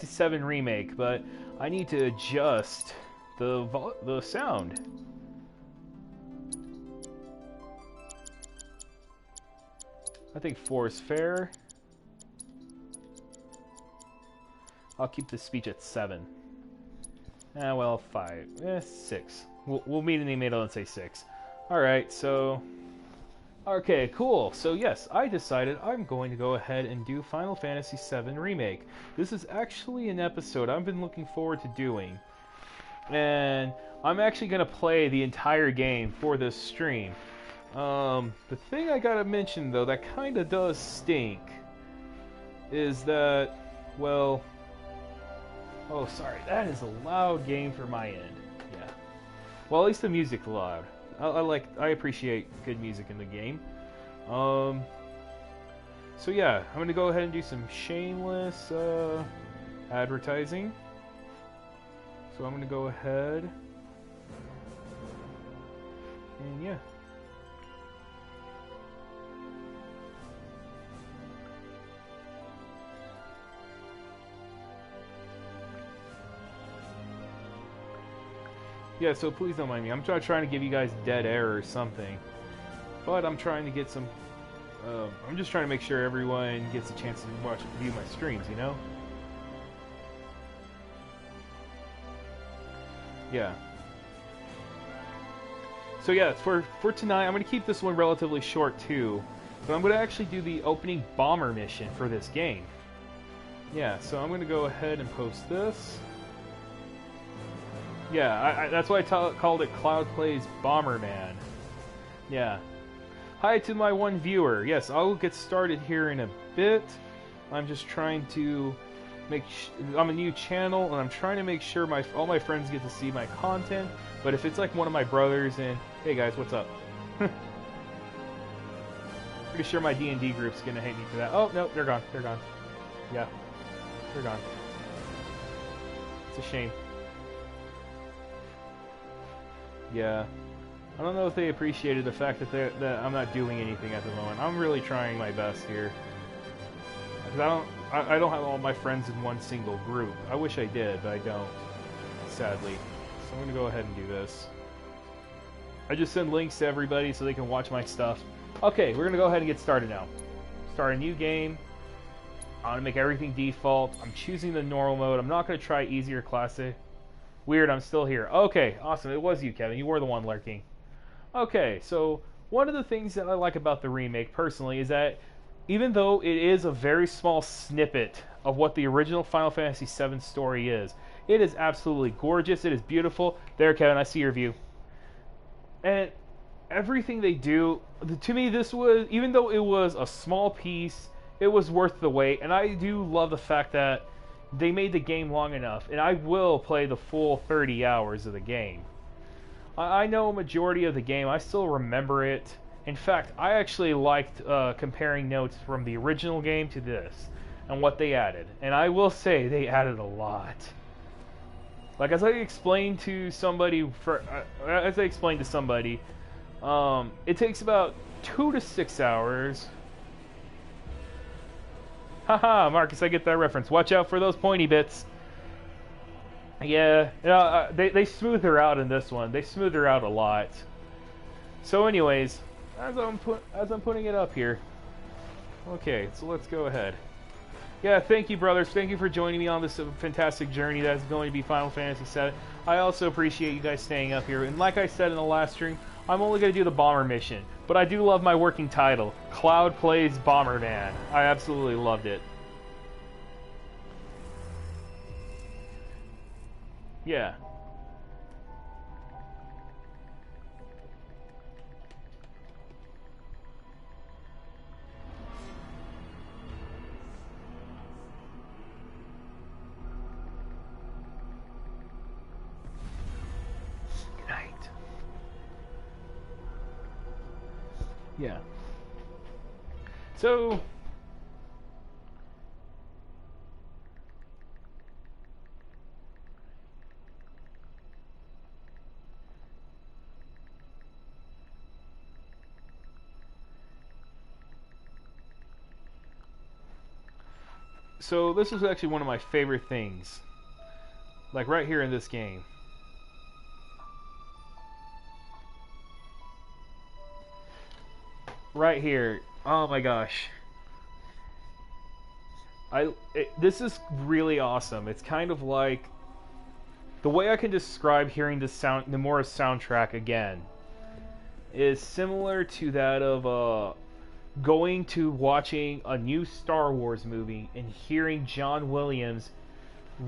7 Remake, but I need to adjust the sound. I think 4 is fair. I'll keep the speech at 7. Well, 5. 6. We'll meet in the middle and say 6. Alright, so... Okay, cool. So yes, I decided I'm going to go ahead and do Final Fantasy VII Remake. This is actually an episode I've been looking forward to doing. And I'm actually going to play the entire game for this stream. The thing I gotta mention, though, that kinda does stink, is that, well... Oh, sorry, that is a loud game for my end. Yeah. Well, at least the music's loud. I appreciate good music in the game. So yeah, I'm gonna go ahead and do some shameless advertising. So I'm gonna go ahead and yeah. Yeah, so please don't mind me. I'm trying to give you guys dead air or something. But I'm trying to get some... I'm just trying to make sure everyone gets a chance to view my streams, you know? Yeah. So yeah, for tonight, I'm going to keep this one relatively short too. But I'm going to actually do the opening bomber mission for this game. Yeah, so I'm going to go ahead and post this. Yeah, that's why I called it Cloud Plays Bomberman. Yeah. Hi to my one viewer. Yes, I'll get started here in a bit. I'm just trying to I'm a new channel, and I'm trying to make sure all my friends get to see my content. But if it's like one of my brothers and... Hey guys, what's up? Pretty sure my D&D group's gonna hate me for that. Oh, no, they're gone. They're gone. Yeah. They're gone. It's a shame. Yeah, I don't know if they appreciated the fact that I'm not doing anything at the moment. I'm really trying my best here. Because I don't have all my friends in one single group. I wish I did, but I don't, sadly. So I'm gonna go ahead and do this. I just send links to everybody so they can watch my stuff. Okay, we're gonna go ahead and get started now. Start a new game. I'm gonna make everything default. I'm choosing the normal mode. I'm not gonna try easy or classic. Weird, I'm still here. Okay, awesome. It was you, Kevin. You were the one lurking. Okay, so one of the things that I like about the remake, personally, is that even though it is a very small snippet of what the original Final Fantasy VII story is, it is absolutely gorgeous. It is beautiful. There, Kevin, I see your view. And everything they do, to me, this was, even though it was a small piece, it was worth the wait. And I do love the fact that they made the game long enough, and I will play the full 30 hours of the game. I know a majority of the game. I still remember it. In fact, I actually liked comparing notes from the original game to this and what they added. And I will say they added a lot. Like, as I explained to somebody, it takes about 2 to 6 hours. Haha, Marcus, I get that reference. Watch out for those pointy bits. Yeah, they smooth her out in this one. They smooth her out a lot. So anyways, as I'm putting it up here. Okay, so let's go ahead. Yeah, thank you, brothers. Thank you for joining me on this fantastic journey that's going to be Final Fantasy VII. I also appreciate you guys staying up here. And like I said in the last stream, I'm only going to do the bomber mission. But I do love my working title, Cloud Plays Bomberman. I absolutely loved it. Yeah. Good night. Yeah. So... So this is actually one of my favorite things. Like right here in this game. Right here. Oh my gosh. This is really awesome. It's kind of like the way I can describe hearing the Nomura's soundtrack again is similar to that of going to watching a new Star Wars movie and hearing John Williams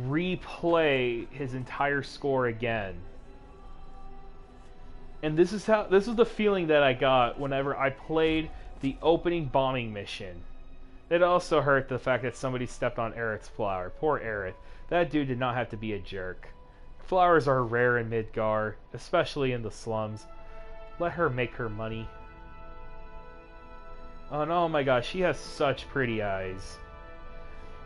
replay his entire score again. And this is the feeling that I got whenever I played the opening bombing mission. It also hurt the fact that somebody stepped on Aerith's flower. Poor Aerith. That dude did not have to be a jerk. Flowers are rare in Midgar, especially in the slums. Let her make her money. Oh, and oh my gosh, she has such pretty eyes.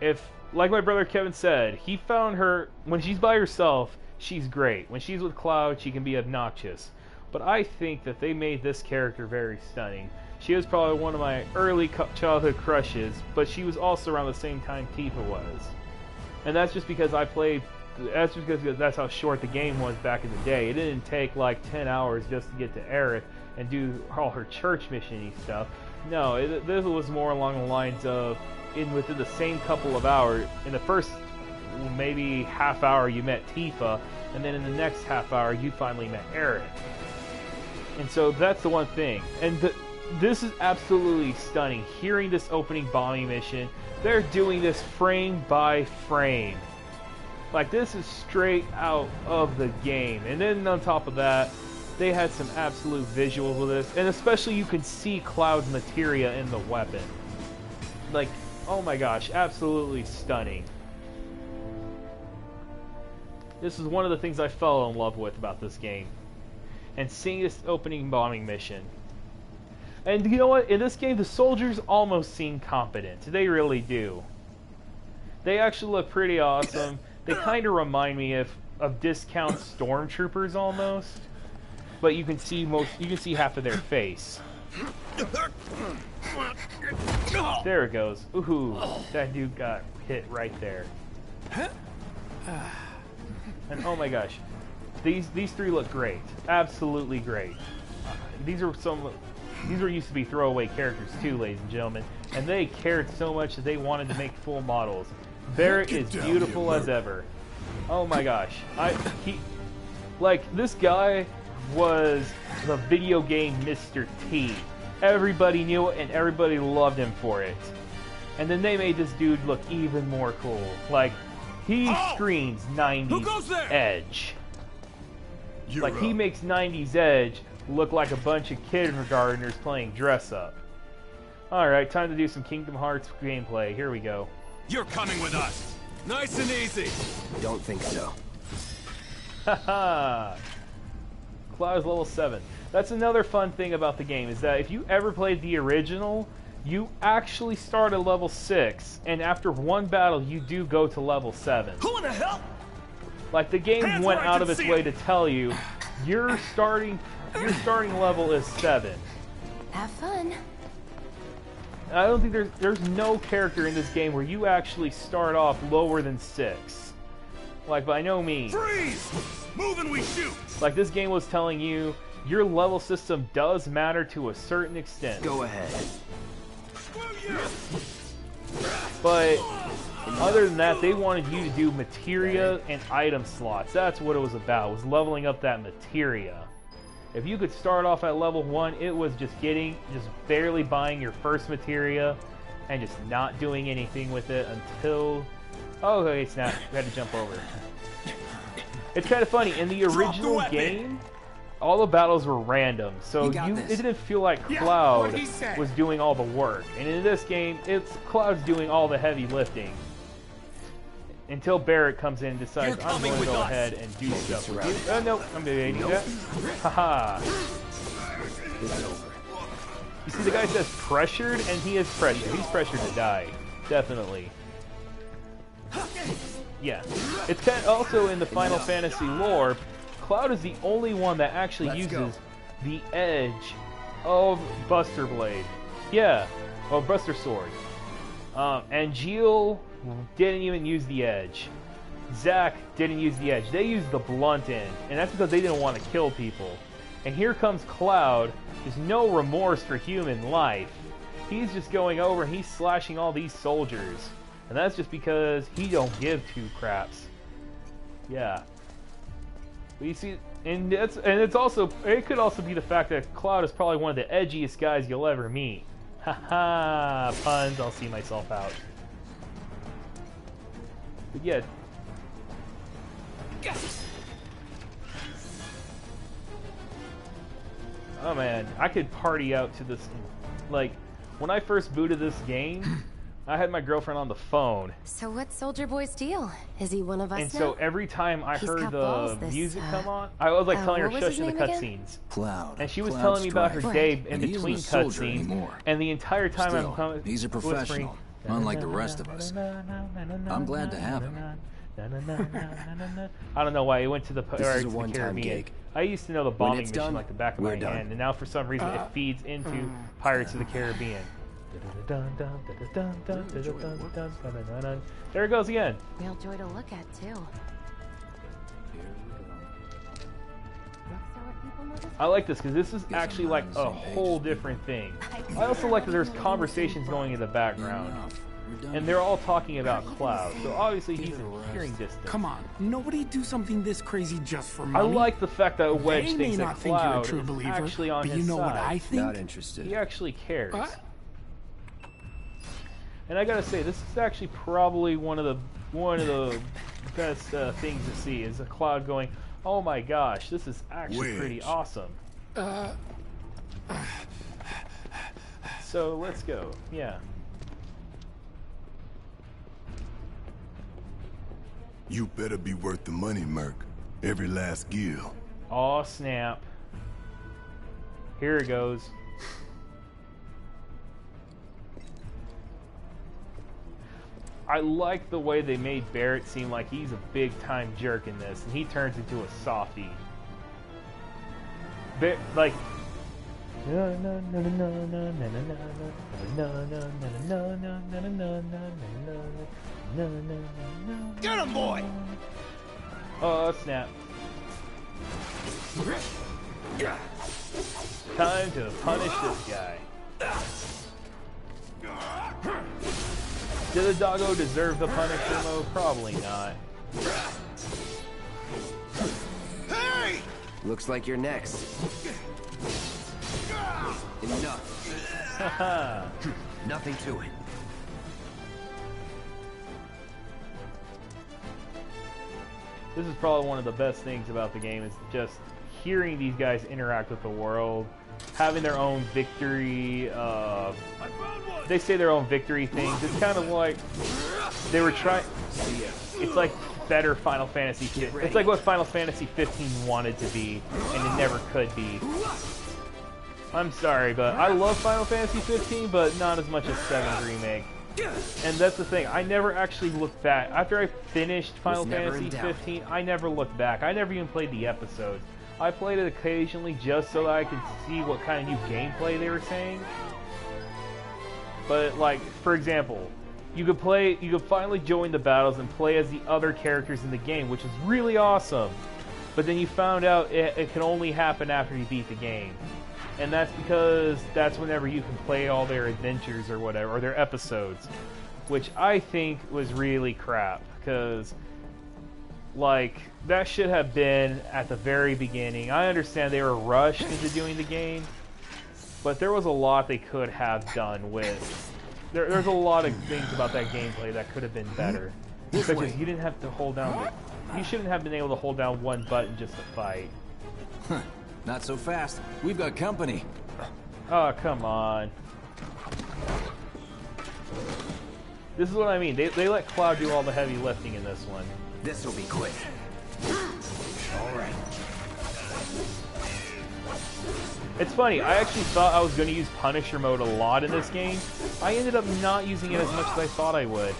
If, like my brother Kevin said, he found her, when she's by herself, she's great. When she's with Cloud, she can be obnoxious. But I think that they made this character very stunning. She was probably one of my early childhood crushes, but she was also around the same time Tifa was. And that's just because that's how short the game was back in the day. It didn't take like 10 hours just to get to Aerith and do all her church mission-y stuff. No, this was more along the lines of within the same couple of hours. In the first maybe half hour you met Tifa, and then in the next half hour you finally met Aerith. And so that's the one thing. And this is absolutely stunning. Hearing this opening bombing mission, they're doing this frame by frame. Like, this is straight out of the game. And then on top of that, they had some absolute visuals with this. And especially you can see Cloud's materia in the weapon. Like, oh my gosh, absolutely stunning. This is one of the things I fell in love with about this game. And seeing this opening bombing mission. And you know what? In this game, the soldiers almost seem competent. They really do. They actually look pretty awesome. They kind of remind me of discount stormtroopers almost. But you can see half of their face. There it goes. Ooh, that dude got hit right there. And oh my gosh, these three look great. Absolutely great. These were used to be throwaway characters too, ladies and gentlemen, and they cared so much that they wanted to make full models. Barrett is beautiful as ever. Oh my gosh, this guy was the video game Mr. T. Everybody knew it and everybody loved him for it. And then they made this dude look even more cool. Like, he screams 90s edge. Like, he makes 90s edge look like a bunch of kindergartners playing dress up. Alright, time to do some Kingdom Hearts gameplay. Here we go. You're coming with us. Nice and easy. Don't think so. Haha. Cloud is level 7. That's another fun thing about the game, is that if you ever played the original, you actually start at level 6, and after one battle, you do go to level 7. Who in the hell? Like, the game went out of its way to tell you, your starting level is 7. Have fun. I don't think there's no character in this game where you actually start off lower than 6. Like, by no means. Freeze! Move and we shoot! Like, this game was telling you, your level system does matter to a certain extent. Go ahead. But other than that, they wanted you to do materia and item slots. That's what it was about, was leveling up that materia. If you could start off at level 1, it was just barely buying your first materia and just not doing anything with it until... Oh, okay, snap. We had to jump over. It's kind of funny. In the original game, all the battles were random, so it didn't feel like Cloud was doing all the work. And in this game, it's Cloud's doing all the heavy lifting. Until Barrett comes in and decides, I'm going to go ahead and do stuff with you. Oh, no, I'm evading that. Haha. You see, the guy says pressured, and he is pressured. He's pressured to die. Definitely. Yeah. It's kind of also in the Final Fantasy lore, Cloud is the only one that actually uses the edge of Buster Blade. Yeah. Or Buster Sword. And Jill didn't even use the edge. Zack didn't use the edge. They used the blunt end, and that's because they didn't want to kill people. And here comes Cloud. There's no remorse for human life. He's just going over and he's slashing all these soldiers. And that's just because he don't give two craps. Yeah. But you see, and it's also, it could also be the fact that Cloud is probably one of the edgiest guys you'll ever meet. Haha, puns, I'll see myself out. But yeah. Oh man, I could party out to this. Like, when I first booted this game, I had my girlfriend on the phone. So what's Soldier Boy's deal? Is he one of us and now? So every time I He's heard got the balls, this, music come on, I was like telling her what was shush his in the name again? cutscenes. Cloud. And she was Cloud telling me about her Strife. day in And he isn't between a soldier cutscenes, anymore. and the entire time Still, I'm he's a professional, unlike the rest of us. I'm glad to have him. I don't know why it went to the This is Pirates a of the one-time Caribbean. gig. I used to know the When bombing it's mission done, like the back of we're my done. hand, and now for some reason it feeds into Pirates of the Caribbean. There it goes again. Real joy to look at too. I like this because this is actually like a whole different thing. I also like that there's conversations going in the background. And they're all talking about Cloud, so obviously he's in hearing distance. Come on, nobody do something this crazy just for I money. like the fact that Wedge They may thinks that not think you're a Cloud true is believer, actually on but his you know side. what I think? Not interested. He actually cares. What? And I gotta say, this is actually probably one of the best things to see is a Cloud going, "Oh my gosh, this is actually pretty awesome." So let's go. Yeah. You better be worth the money, Merc. Every last gil. Aw, snap. Here it goes. I like the way they made Barrett seem like he's a big-time jerk in this, and he turns into a softie. Like... Get him, boy! Oh, snap. Time to punish this guy. Did the doggo deserve the Punisher mode? Probably not. Hey! Looks like you're next. Enough. Haha. Nothing to it. This is probably one of the best things about the game is just hearing these guys interact with the world, having their own victory, they say their own victory things. It's kind of like they were trying, it's like better Final Fantasy 15. It's like what Final Fantasy 15 wanted to be, and it never could be. I'm sorry, but I love Final Fantasy 15, but not as much as 7 Remake. And that's the thing, I never actually looked back. After I finished Final Fantasy 15, I never looked back. I never even played the episodes. I played it occasionally just so that I could see what kind of new gameplay they were saying. But like, for example, you could finally join the battles and play as the other characters in the game, which is really awesome. But then you found out it can only happen after you beat the game. And that's because that's whenever you can play all their adventures or whatever, or their episodes. Which I think was really crap, because, like, that should have been at the very beginning. I understand they were rushed into doing the game, but there was a lot they could have done with. There's a lot of things about that gameplay that could have been better. Such as you didn't have to hold down you shouldn't have been able to hold down one button just to fight. Huh. Not so fast. We've got company. Oh, come on. This is what I mean. They let Cloud do all the heavy lifting in this one. This will be quick. All right. It's funny, I actually thought I was going to use Punisher mode a lot in this game. I ended up not using it as much as I thought I would.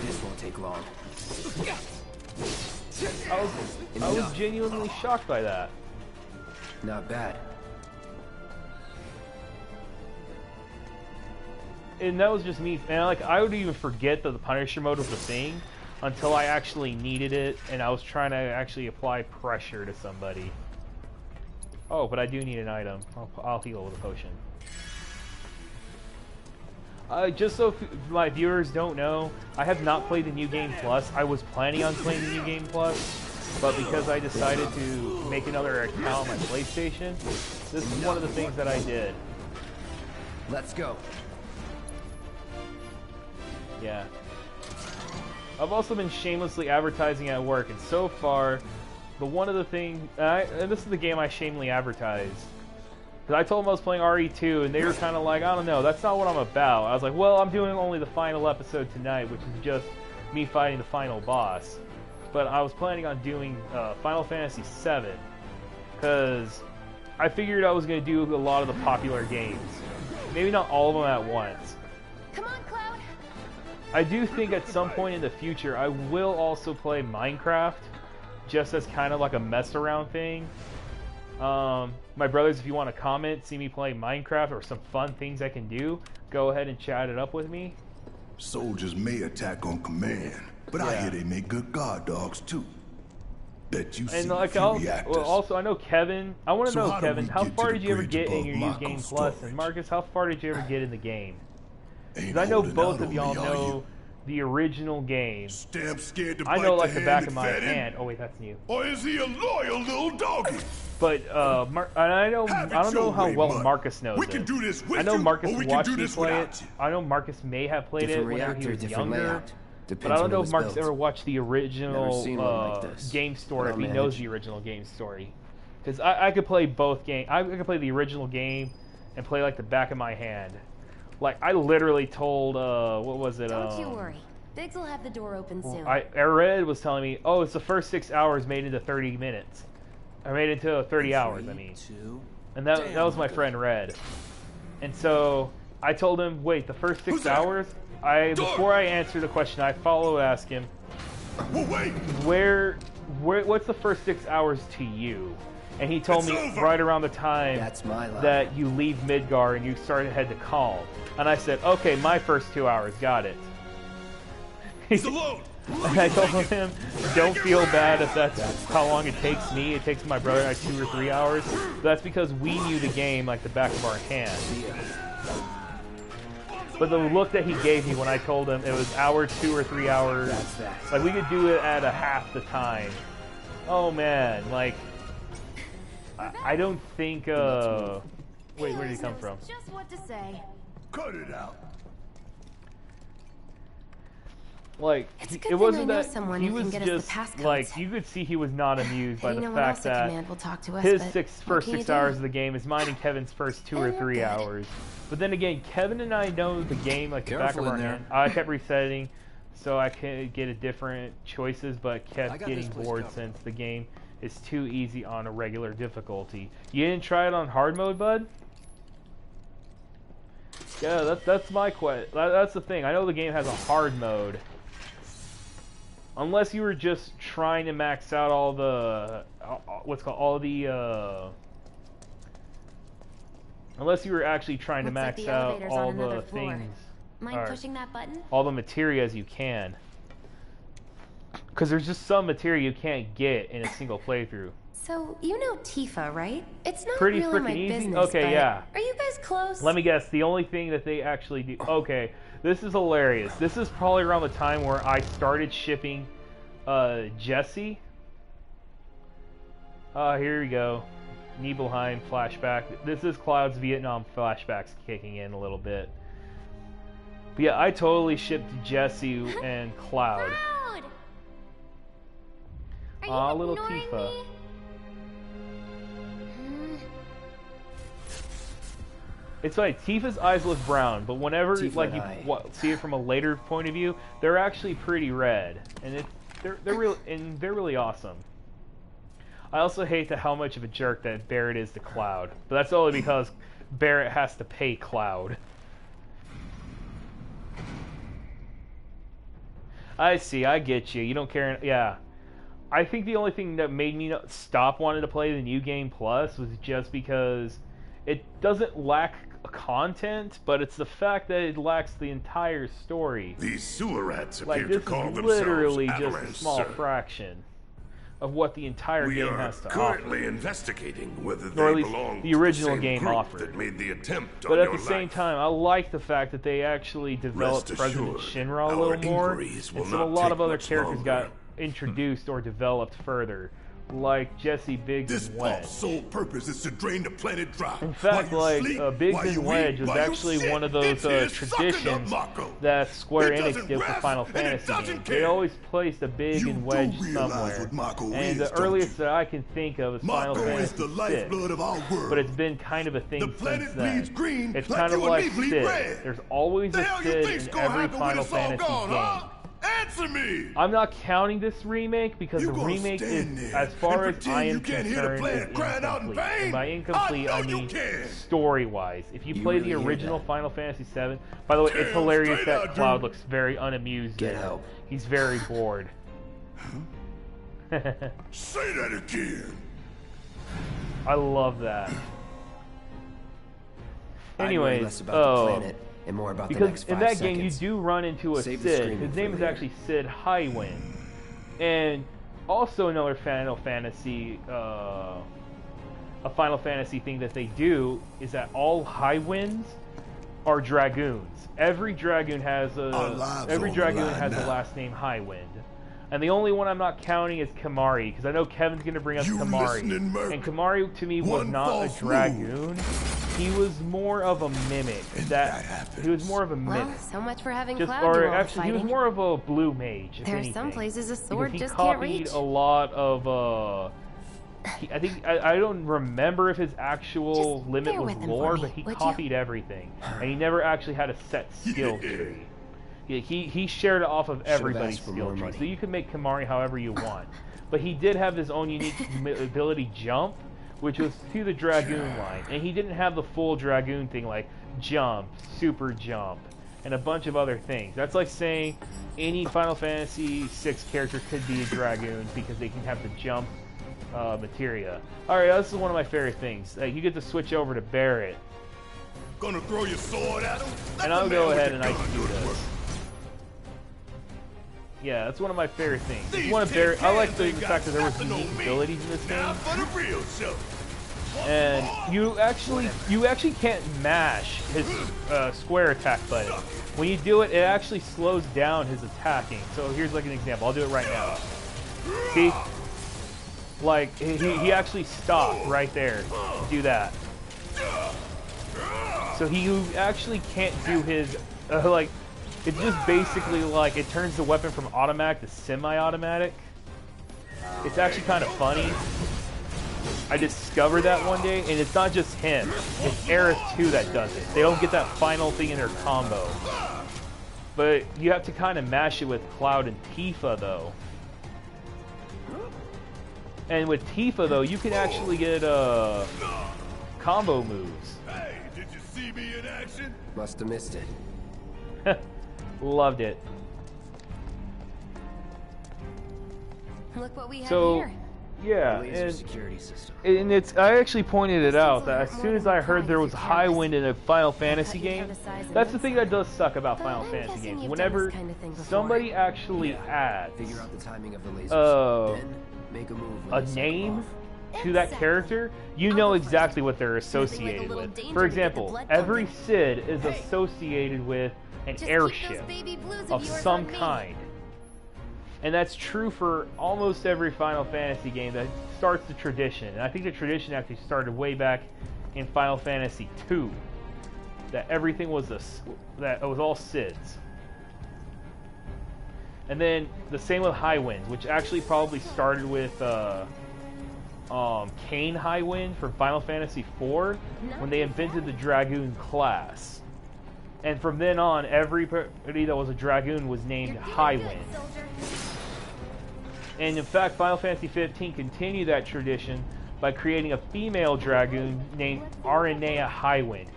This won't take long. I was genuinely shocked by that. Not bad. and that was just me. And like, I would even forget that the Punisher mode was a thing until I actually needed it, and I was trying to actually apply pressure to somebody. Oh, but I do need an item. I'll heal with a potion. Just so my viewers don't know, I have not played the New Game Plus. I was planning on playing the New Game Plus, but because I decided to make another account on my PlayStation, this is one of the things that I did. Let's go. Yeah. I've also been shamelessly advertising at work, and so far, one of the things, and this is the game I shamelessly advertised. Because I told them I was playing RE2, and they were kind of like, I don't know, that's not what I'm about. I was like, well, I'm doing only the final episode tonight, which is just me fighting the final boss. But I was planning on doing Final Fantasy VII, because I figured I was going to do a lot of the popular games. Maybe not all of them at once. Come on, Cloud. I do think at some point in the future, I will also play Minecraft, just as kind of like a mess around thing. My brothers, if you want to comment, see me play Minecraft or some fun things I can do, go ahead and chat it up with me. Soldiers may attack on command, but I hear they make good guard dogs too. Bet you see like, reactors. well, also, I know Kevin. I want to know, how do Kevin, we how get far to did the you ever bridge get in above your New Mako Game Plus? storage? And Marcus, how far did you ever get in the game? Ain't Because I know holding both out of on y'all me, are know you? the original game. Damn scared to I bite know like the hand back that of my fed him? hand. Oh wait, that's new. Or is he a loyal little doggy? But and I don't know how well Marcus knows We can it. do this with I know you, Marcus or we can watched do me this play it. without you. I know Marcus may have played it Different whenever reactor, he was different younger. layout. But Depends I don't when know it if was Marcus built. ever watched the original seen one like this, game story, but if he I'll knows manage. the original game story. Because I could play both games. I could play the original game and play like the back of my hand. Like, I literally told, what was it? Don't you worry. Biggs will have the door open soon. Red was telling me, oh, it's the first 6 hours made into 30 minutes. I made it into 30 hours, I mean. And that was my friend Red. And so I told him, wait, the first 6 hours? Before I answer the question, I ask him, what's the first 6 hours to you? And he told me right around the time that you leave Midgar and you start to head to Calm. And I said, okay, my first 2 hours, got it. And I told him, don't feel bad if that's how long it takes me. It takes my brother like 2 or 3 hours. But that's because we knew the game like the back of our hand. But the look that he gave me when I told him it was hour 2 or 3 hours, like we could do it at a half the time. Oh man, like I don't think. Wait, where did he come from? Just what to say. Cut it out. Like, It's a good it wasn't thing I know that someone he who can was get us the just passcodes. like, you could see he was not amused by Hey, the no one else fact at that command will talk to us, his but first what can 6 you hours do? of the game is mine and Kevin's first 2 or And we're 3 good. hours. But then again, Kevin and I know the game like the back of Careful our in there. hand. I kept resetting so I could get a different choices, but kept got getting this place bored covered. since the game is too easy on a regular difficulty. You didn't try it on hard mode, bud? Yeah, that's my question. That's the thing. I know the game has a hard mode. Unless you were just trying to max out all the unless you were actually trying to Looks like max the out elevator's all on the another floor. things, Mind or pushing that button? all the materials you can. Because there's just some material you can't get in a single playthrough. So, you know Tifa, right? It's not Pretty really my frickin' easy? business, Okay, but yeah. Are you guys close? Let me guess, the only thing that they actually do... Okay, this is hilarious. This is probably around the time where I started shipping Jesse. Here we go. Nibelheim flashback. This is Cloud's Vietnam flashbacks kicking in a little bit. But yeah, I totally shipped Jesse and Cloud. Cloud! Are you Aw, little ignoring Tifa. me? It's like Tifa's eyes look brown, but whenever Tifa like and you I. see it from a later point of view, they're actually pretty red, and they're really awesome. I also hate how much of a jerk that Barrett is to Cloud, but that's only because Barrett has to pay Cloud. I see, I get you. You don't care. Yeah, I think the only thing that made me stop wanting to play the New Game Plus was just because it doesn't lack content, but it's the fact that it lacks the entire story. These sewer rats appear Like, to this call is themselves literally just a Avalanche, small sir. fraction of what the entire We game are has to currently offer. investigating whether Or at they least belong the to original the same game group offered. that made the attempt But on at your the same life. time, I like the fact that they actually developed Rest President assured, Shinra a our little more, inquiries and will so a not lot take of other much characters got longer. introduced or developed further, like Jesse, Biggs, This and Wedge. pump's sole purpose is to drain the planet dry. In fact, While you like, sleep, Biggs while and you Wedge eat, was while you actually sit, one of those it's here sucking up traditions Mako. that Square It Enix doesn't did for rest, Final and it Fantasy doesn't games. care. They always placed a Big You and do Wedge realize somewhere. what Mako And is, the don't earliest you? that I can think of is Final Mako is Fantasy the lifeblood of our world. but it's been kind of a thing The since planet then. bleeds green It's like kind of you and like me bleed Sid. red. There's always The a hell you Sid think's in gonna every happen when Final it's all Fantasy gone, game. huh? Answer me! I'm not counting this remake because You the gonna remake stand is, there as far and as pretend I you am can't hear the concerned, planet is crying out in incomplete. vain? And by incomplete, I I know you mean can. story-wise. If you You play really the hear original that? Final Fantasy VII, by the way, it's Damn hilarious straight I that do. Cloud looks very unamused. Get there. help. He's very bored. Say that again. I love that. I know Anyways, less about the planet and more about the because next in 5 that seconds. game you do run into a Save the Sid. screaming His name for is later. actually Sid Highwind, and also another Final Fantasy, a Final Fantasy thing that they do is that all Highwinds are dragoons. Every dragoon has Our a lives every are on the dragoon line has now. the last name Highwind. And the only one I'm not counting is Kamari, because I know Kevin's going to bring up You Kamari. listening, Merc? And Kamari, to me, was One not a false dragoon. He was more of a mimic. And That that happens. he was more of a mimic. Well, so much for having Just, Cloud or do all the actually, he was fighting. more of a blue mage, if There are anything. some places a sword Because just he can't copied reach. a lot of, I think, I don't remember if his actual Just limit bear was with him for lore, me, but he would you? copied everything. And he never actually had a set skill Yeah. tree. Yeah, he shared it off of everybody's asked for skill more tree, money. so you can make Kamari however you want. But he did have his own unique ability, Jump, which was to the Dragoon line. And he didn't have the full Dragoon thing like Jump, Super Jump, and a bunch of other things. That's like saying any Final Fantasy VI character could be a Dragoon because they can have the Jump materia. Alright, this is one of my favorite things. You get to switch over to Barrett. Gonna throw your sword at him? Let And the I'll man go with ahead the and I gun can do do the this. work. Yeah, that's one of my favorite things. These One of Barrett, I like the tin cans ain't fact that there was got nothing unique on me. abilities in this Now game. for the real show. And you actually can't mash his square attack button. When you do it, it actually slows down his attacking. So here's like an example. I'll do it right now. See? Like he actually stopped right there to do that. So you actually can't do his like. It's just basically like it turns the weapon from automatic to semi-automatic. It's actually kind of funny. I discovered that one day, and it's not just him. It's Aerith too that does it. They don't get that final thing in their combo. But you have to kind of mash it with Cloud and Tifa, though. And with Tifa, though, you can actually get combo moves. Hey, did you see me in action? Must have missed it. Loved it. Look what we have So, here. yeah, Laser security system. and it's I actually pointed it out that as soon as I heard there was Highwind in a Final Fantasy game, that's the thing that does suck about But Final I'm Fantasy guessing games. you've Whenever done this kind of thing before. somebody actually adds Figure out the timing of the lasers. Then make a move when a they cycle name off. to that Exactly. character, you I'll know go first. exactly what they're Nothing like a associated little with. danger For to get the example, blood every pumping. Sid is associated with an Just keep airship those baby blues of yours some on me. kind. And that's true for almost every Final Fantasy game that starts the tradition. And I think the tradition actually started way back in Final Fantasy II. That everything was that it was all Sids. And then the same with Highwind, which actually probably started with Cain Highwind from Final Fantasy IV when they invented the Dragoon class. And from then on, everybody that was a Dragoon was named Highwind. And in fact, Final Fantasy 15 continued that tradition by creating a female Dragoon named Aranea Highwind.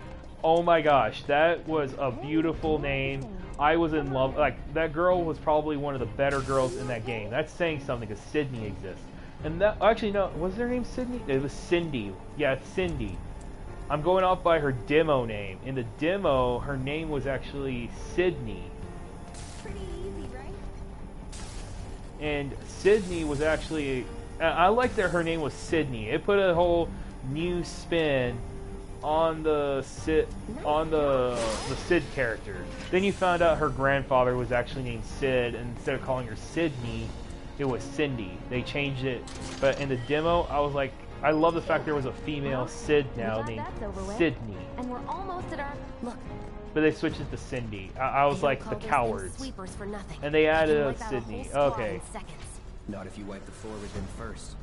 Oh my gosh, that was a beautiful name. I was in love. Like, that girl was probably one of the better girls in that game. That's saying something because Sydney exists. And that, actually, no, was their name Sydney? It was Cindy. Yeah, it's Cindy. I'm going off by her demo name. In the demo, her name was actually Sydney. Pretty easy, right? And Sydney was actually... I like that her name was Sydney. It put a whole new spin on the Sid character. Then you found out her grandfather was actually named Sid, and instead of calling her Sydney, it was Cindy. They changed it, but in the demo, I was like, I love the fact there was a female Sid now named Sydney. And we're almost at our look. But they switched it to Cindy. I was like, the cowards. Sweepers for nothing. And they added a Wipe out Sydney. whole squad Okay. in seconds. Not if you wipe the floor with them first.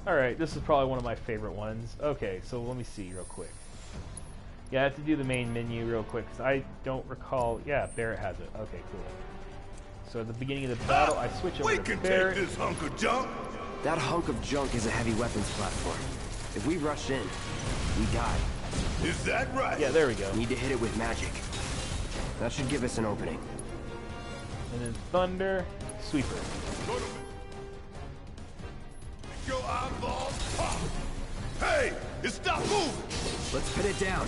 Alright, this is probably one of my favorite ones. Okay, so let me see real quick. Yeah, I have to do the main menu real quick, because I don't recall... Yeah, Barrett has it. Okay, cool. So at the beginning of the battle, I switch over We to can Barrett. take this hunk of junk. That hunk of junk is a heavy weapons platform. If we rush in, we die. Is that right? Yeah, there we go. Need to hit it with magic. That should give us an opening. And then Thunder, Sweeper. Your eyeballs pop. Hey, it stopped moving. Let's pin it down.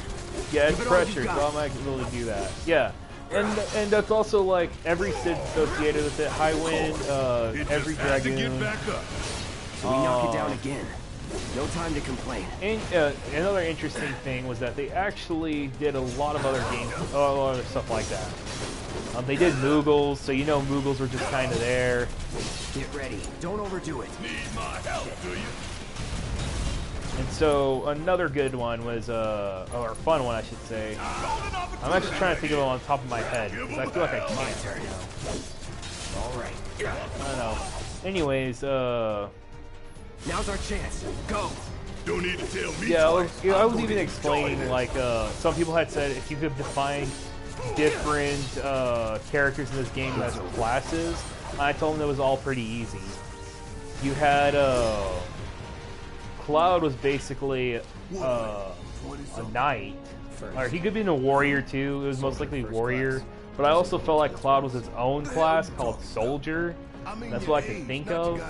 Yeah, it's Give it all you pressure, got. so I'm not able to do that. Yeah. And that's also like every Sid associated with it. High Wind, It every just had to Dragoon. get back up. So we knock it down again. No time to complain. And another interesting thing was that they actually did a lot of other games, a lot of other stuff like that. They did Moogles, so you know Moogles were just kind of there. Get ready. Don't overdo it. Need my help, do you? And so another good one was, or a fun one I should say. I'm actually trying to think of it on top of my head, because I feel like I can't right now. All right. I don't know. Anyways, Now's our chance. Go. Don't need to tell me yeah, twice. I was I'm even gonna explaining, enjoy like, some people had said if you could define different characters in this game as classes, I told them it was all pretty easy. You had, Cloud was basically a knight, or he could be a warrior too. It was most likely warrior, but I also felt like Cloud was its own class called soldier. That's what I could think of.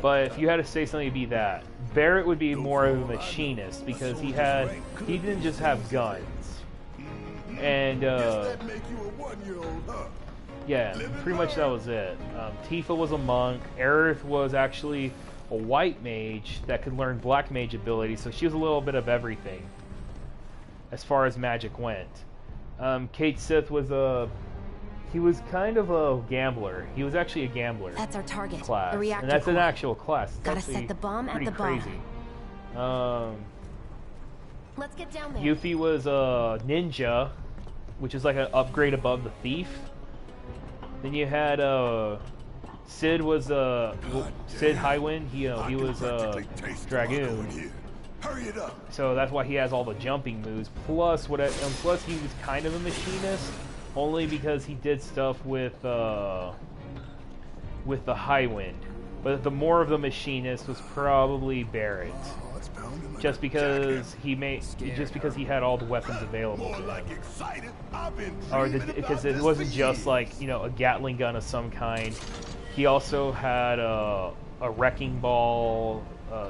But if you had to say something, it'd be that. Barrett would be more of a machinist because he didn't just have guns. And yeah, pretty much that was it. Tifa was a monk. Aerith was actually a white mage that could learn black mage abilities, so she was a little bit of everything as far as magic went. Kate Sith was he was kind of a gambler. He was actually a gambler. That's our target. Class, The reactor and that's an core. actual class. It's Gotta actually set the bomb at pretty the bottom. crazy. Let's get down there. Yuffie was a ninja, which is like an upgrade above the thief. Then you had Sid was Sid Highwind. He was a dragoon. Hurry it up. So that's why he has all the jumping moves. Plus, plus he was kind of a machinist, only because he did stuff with the Highwind. But the more of the machinist was probably Barrett, just because he had all the weapons available to him. Or because it wasn't just like a Gatling gun of some kind. He also had a wrecking ball.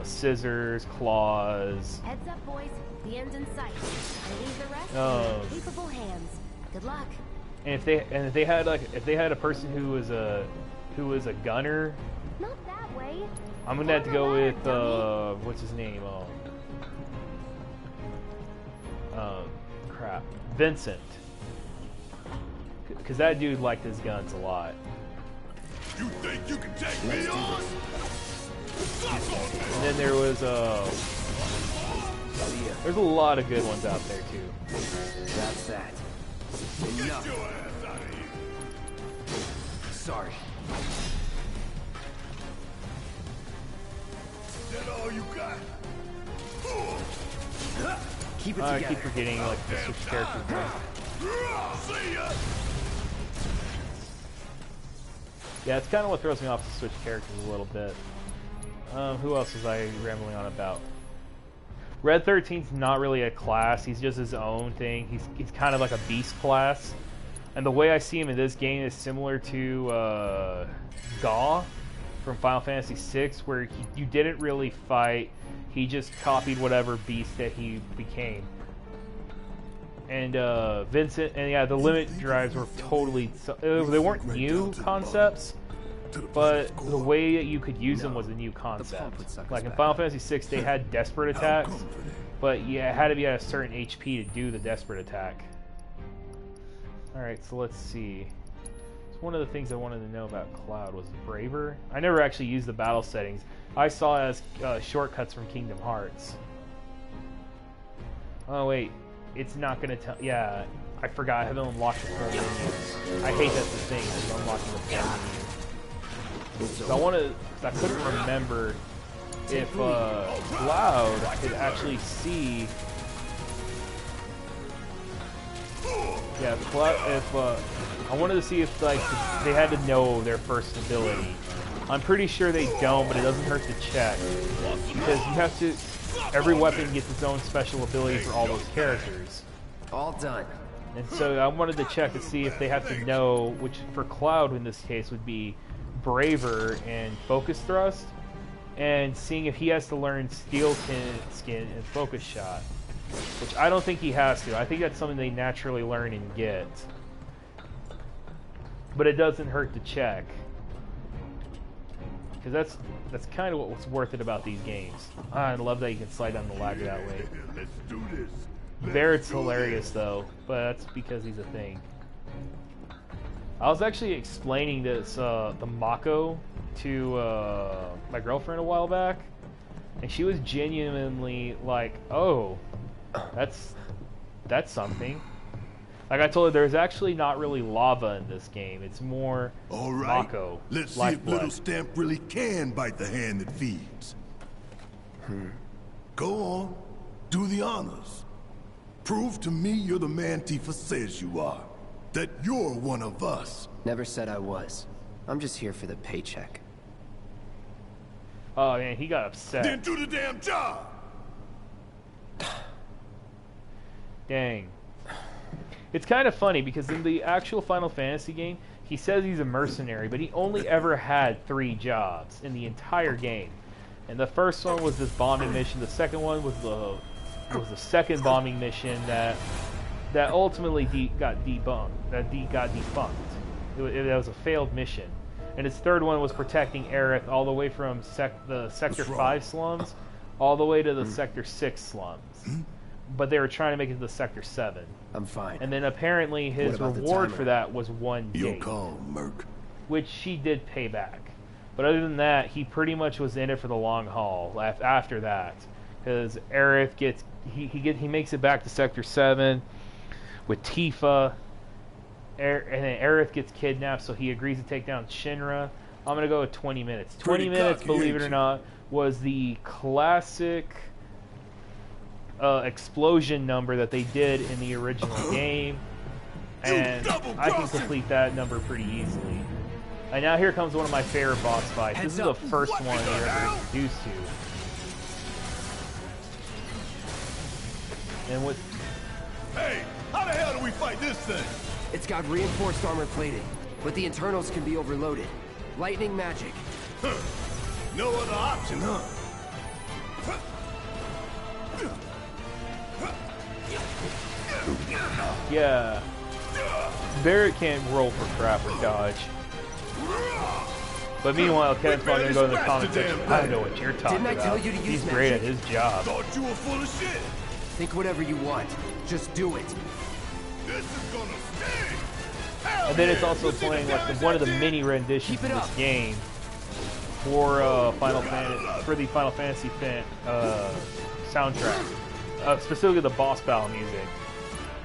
Scissors, claws. Heads up, boys. The end's in sight. I leave the rest Oh. in capable hands. Good luck. And if they had a person who was a gunner, Not that way. I'm gonna have to go with what's his name? Crap, Vincent, because that dude liked his guns a lot. You think you can take me on? And then there was there's a lot of good ones out there too. That's that. Enough. Get your ass out of here. Sorry. Is that all you got? Keep it I together. keep forgetting like the switch characters. See ya. Yeah, it's kind of what throws me off the switch characters a little bit. Who else was I rambling on about? Red 13's not really a class. He's just his own thing. He's kind of like a beast class. And the way I see him in this game is similar to Gaw from Final Fantasy VI, where you didn't really fight. He just copied whatever beast that he became. And Vincent, and yeah, the limit drives were totally, they weren't new concepts, but the way that you could use them was a new concept. Like in Final Fantasy VI, they had desperate attacks, but you had to be at a certain HP to do the desperate attack. Alright, so let's see. So one of the things I wanted to know about Cloud was Braver. I never actually used the battle settings. I saw it as shortcuts from Kingdom Hearts. Oh wait, it's not gonna tell. Yeah, I forgot. I haven't unlocked the full menu. I hate that's the thing. Is unlocking the full menu. So I wanted. I couldn't remember if Cloud could actually see. Yeah, if I wanted to see if like they had to know their first ability. I'm pretty sure they don't, but it doesn't hurt to check because you have to. Every weapon gets its own special ability for all those characters. All done. And so I wanted to check to see if they have to know, which for Cloud in this case would be Braver and Focus Thrust, and seeing if he has to learn Steel Skin and Focus Shot, which I don't think he has to. I think that's something they naturally learn and get. But it doesn't hurt to check. Because that's kind of what's worth it about these games. I love that you can slide down the ladder that way. Let's do this. Barrett's hilarious though, but that's because he's a thing. I was actually explaining this the Mako to my girlfriend a while back, and she was genuinely like, "Oh, that's something." Like I told her, there's actually not really lava in this game. It's more Mako. Let's see if Little Stamp really can bite the hand that feeds. Go on, do the honors. Prove to me you're the man Tifa says you are. That you're one of us. Never said I was. I'm just here for the paycheck. Oh man, he got upset. Then do the damn job. Dang. It's kind of funny because in the actual Final Fantasy game, he says he's a mercenary, but he only ever had 3 jobs in the entire game. And the first one was this bombing mission. The second one was the second bombing mission that ultimately got debunked. It was a failed mission. And his third one was protecting Aerith all the way from the Sector 5 slums all the way to the Sector 6 slums. But they were trying to make it to the Sector 7. I'm fine. And then apparently his reward for that was 1 gate. You're calm, Merc. Which she did pay back. But other than that, he pretty much was in it for the long haul after that. Because Aerith gets... He makes it back to Sector 7 with Tifa. And then Aerith gets kidnapped, so he agrees to take down Shinra. I'm going to go with 20 minutes. 20 minutes, believe it or not, was the classic... explosion number that they did in the original game, and I can complete that number pretty easily. And now here comes one of my favorite boss fights. This is the first one you're ever introduced to. And what? Hey, how the hell do we fight this thing? It's got reinforced armor plating, but the internals can be overloaded. Lightning magic. No other option, huh? Yeah. Barrett can't roll for crap or dodge. But meanwhile, Kevin's probably going to go in the comment section. I don't know what you're talking about. Didn't I tell you to use He's great at his job. Thought you were full of shit. Think whatever you want. Just do it. This is gonna sting. And then it's also playing like one of the mini renditions of this game for the Final Fantasy soundtrack, specifically the boss battle music.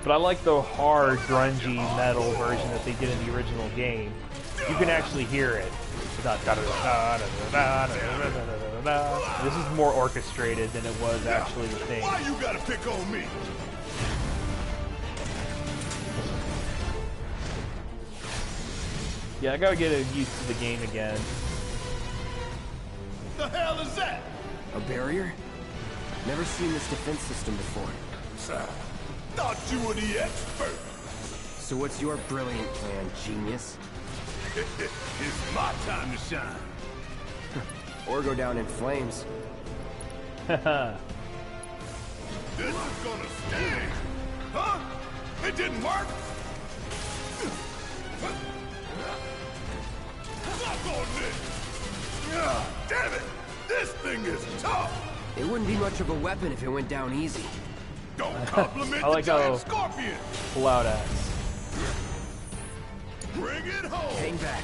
But I like the hard, grungy metal version that they did in the original game. You can actually hear it. This is more orchestrated than it was actually the thing. Why you gotta pick on me? Yeah, I gotta get used to the game again. The hell is that? A barrier? Never seen this defense system before. Thought you were the expert. So what's your brilliant plan, genius? It's my time to shine. Or go down in flames. Haha. This is gonna sting! Huh? It didn't work? Suck on this! Ah, damn it! This thing is tough! It wouldn't be much of a weapon if it went down easy. Don't compliment I like the giant how- scorpion! Cloud axe. Bring it home! Hang back.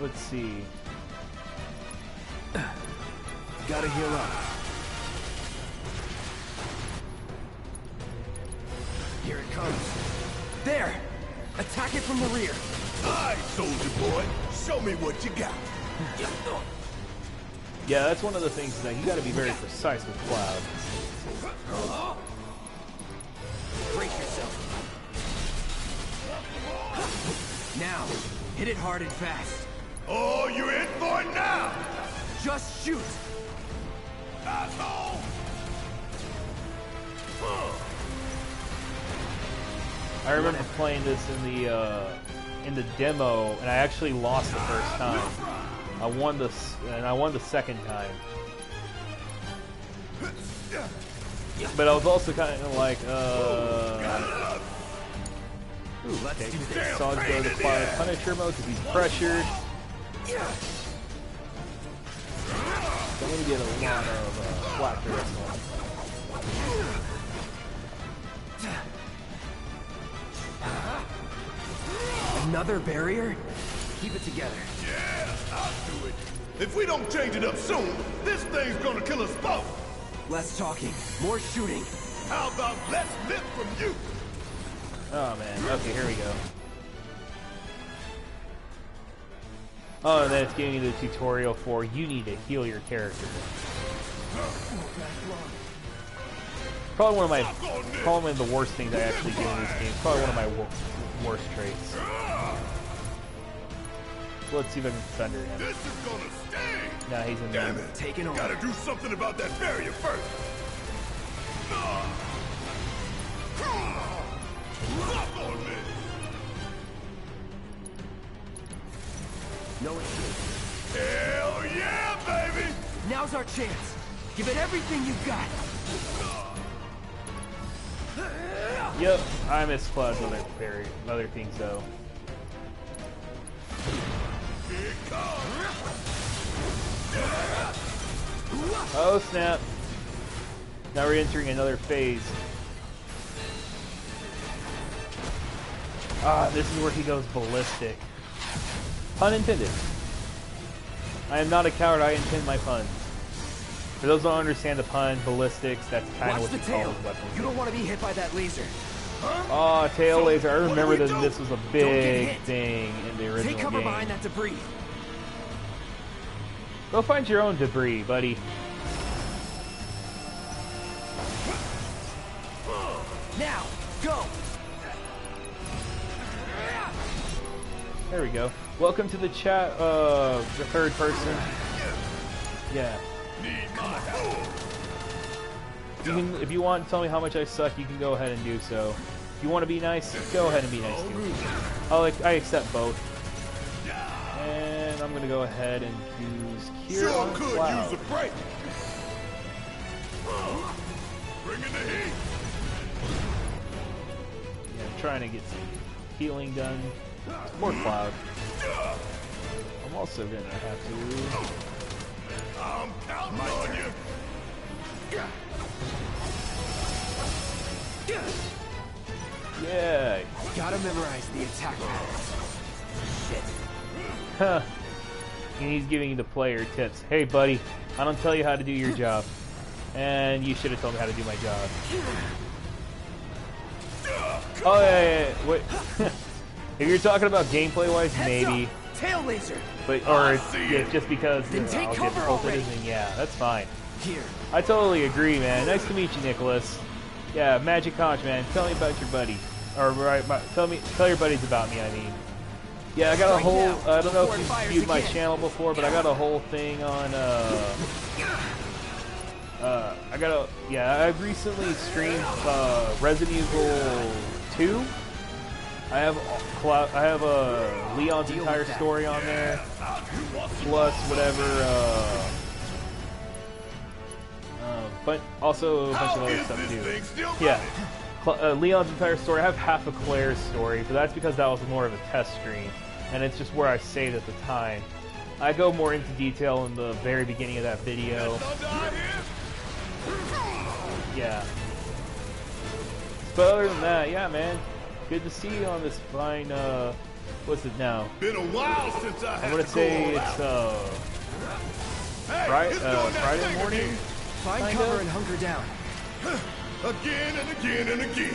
Let's see. Gotta heal up. Here it comes. There! Attack it from the rear. Alright, soldier boy, show me what you got. Yeah, that's one of the things that you got to be very precise with Cloud. Brace yourself. Now, hit it hard and fast. Oh, you're in for it now! Just shoot. Asshole! I remember playing this in the demo, and I actually lost the first time. I won the second time. But I was also kind of like, ooh, okay. So I'll go to Cloud Punisher mode because he's pressured. So I'm gonna get a lot of flat for this one. Another barrier? Keep it together. Yeah, I'll do it. If we don't change it up soon, this thing's gonna kill us both. Less talking, more shooting. How about less lip from you? Oh man, okay, here we go. Oh, and then it's giving you the tutorial for you need to heal your character. Probably one of the worst things I actually do in this game. Probably one of my worst traits. Let's see if I can thunder him. This is gonna sting. Nah, he's in Damn there. it. Taking over. Gotta do something about that barrier first. Suck on this. No escape. Hell yeah, baby! Now's our chance. Give it everything you've got. Yep, I missed Cloud's other things though. Here it comes. Oh snap! Now we're entering another phase. Ah, this is where he goes ballistic. Pun intended. I am not a coward, I intend my puns. For those who don't understand the pun, ballistics, that's kind of Watch what the you call tail. those weapons. You don't want to be hit by that laser. Oh, tail laser. I remember that do? this was a get big hit. thing in the original Take cover game. behind that debris. Go find your own debris, buddy. Now, go. There we go. Welcome to the chat, the third person. Yeah. You can, if you want to tell me how much I suck, you can go ahead and do so. If you want to be nice, go ahead and be nice to me. I accept both. And I'm gonna go ahead and use Cure Sure on could Cloud. use a break. Bring in the heat. Yeah, I'm trying to get some healing done. More Cloud. I'm also gonna have to. I'm counting on you. Yeah. Gotta memorize the attack patterns. Shit. Huh. And he's giving you the player tips. Hey, buddy, I don't tell you how to do your job. And you should have told me how to do my job. Oh, yeah. Wait. If you're talking about gameplay-wise, maybe. Up. Tail laser. But, or yeah, just because Then take how cover difficult it already. is, then yeah, that's fine. Here. I totally agree, man. Nice to meet you, Nicholas. Yeah, Magic Conch, man. Tell me about your buddy. Or, right, tell your buddies about me, I mean. Yeah, I got a Right whole, now, I don't know before if it you've fires viewed my again. channel before, but I got a whole thing on, I've recently streamed, Resident Evil 2. I have Leon's entire story on there, plus whatever, but also a bunch of other stuff too. Yeah, Leon's entire story. I have half of Claire's story, but that's because that was more of a test screen, and it's just where I saved at the time. I go more into detail in the very beginning of that video. Yeah. But other than that, yeah, man. Good to see you on this fine, what's it now? Been a while since I'm gonna say it's, Friday morning? Find cover and hunker down. Again and again and again.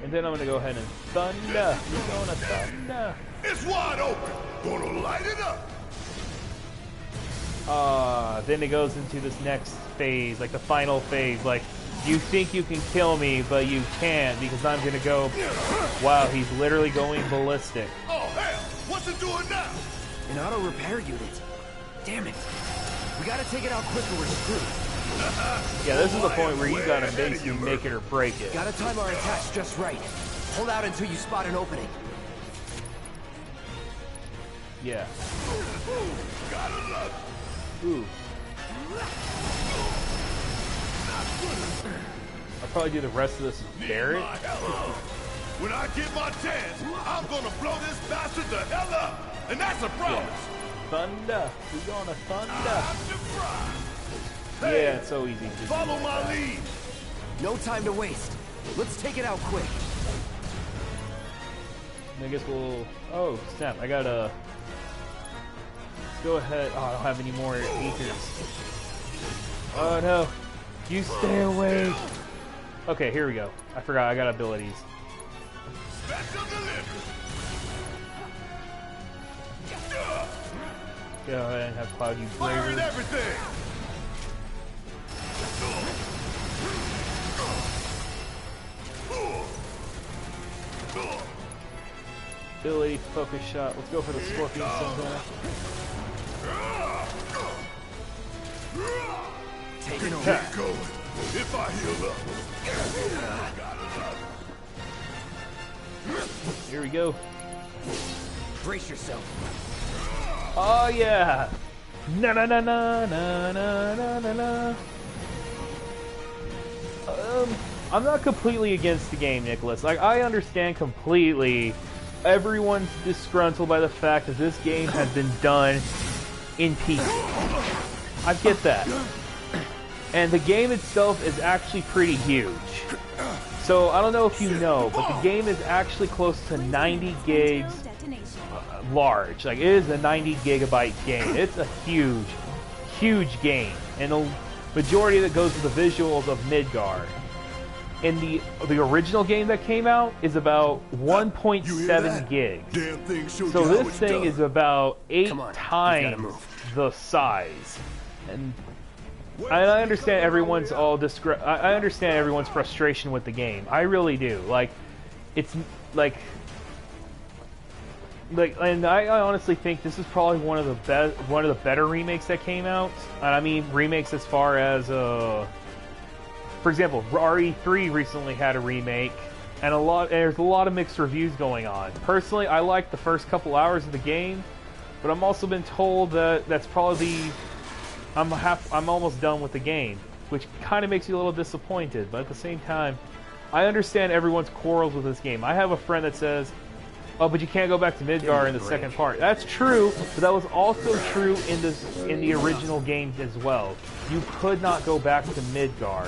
And then I'm gonna go ahead and thunder. We're gonna thunder. It's wide open. Gonna light it up. Then it goes into this next phase, like the final phase, like, you think you can kill me, but you can't, because I'm gonna go, wow, he's literally going ballistic. Oh, hell! What's it doing now? An auto repair unit. Damn it. We gotta take it out quick or we're screwed. Yeah, this is the point where you gotta basically make it or break it. Gotta time our attacks just right. Hold out until you spot an opening. Yeah. Gotta love it. Ooh. I'll probably do the rest of this with Barrett. When I get my chance, I'm gonna blow this bastard the hell up, and that's a promise. Yeah. Thunder. We're gonna thunder. I'm surprised. Yeah, it's so easy. Follow my lead. No time to waste. Let's take it out quick. I guess we'll... Oh, snap. I gotta... Go ahead. Oh, I don't have any more ethers. Oh, no. You stay away. Okay, here we go. I forgot. I got abilities. Special delivery. Go ahead and have Cloud use Firing lasers. everything. Ability, focus shot. Let's go for the Scorpion sometime. Take it over. Keep going. If I heal up. Here we go. Brace yourself. Oh yeah! Na na na na na na na na. I'm not completely against the game, Nicholas. Like, I understand completely. Everyone's disgruntled by the fact that this game has been done in pieces. I get that. And the game itself is actually pretty huge. So, I don't know if you know, but the game is actually close to 90 gigs large. Like, it is a 90 gigabyte game. It's a huge, huge game. And the majority of it goes to the visuals of Midgar. And the original game that came out is about 1.7 gigs. So this thing is about 8 times the size. And I understand everyone's I understand everyone's frustration with the game. I really do. Like, it's like, and I honestly think this is probably one of the better remakes that came out. And I mean remakes as far as for example, RE3 recently had a remake, and there's a lot of mixed reviews going on. Personally, I liked the first couple hours of the game, but I'm also been told that that's probably I'm almost done with the game, which kind of makes me a little disappointed. But at the same time, I understand everyone's quarrels with this game. I have a friend that says, "Oh, but you can't go back to Midgar in the second part." That's true, but that was also true in the original game as well. You could not go back to Midgar.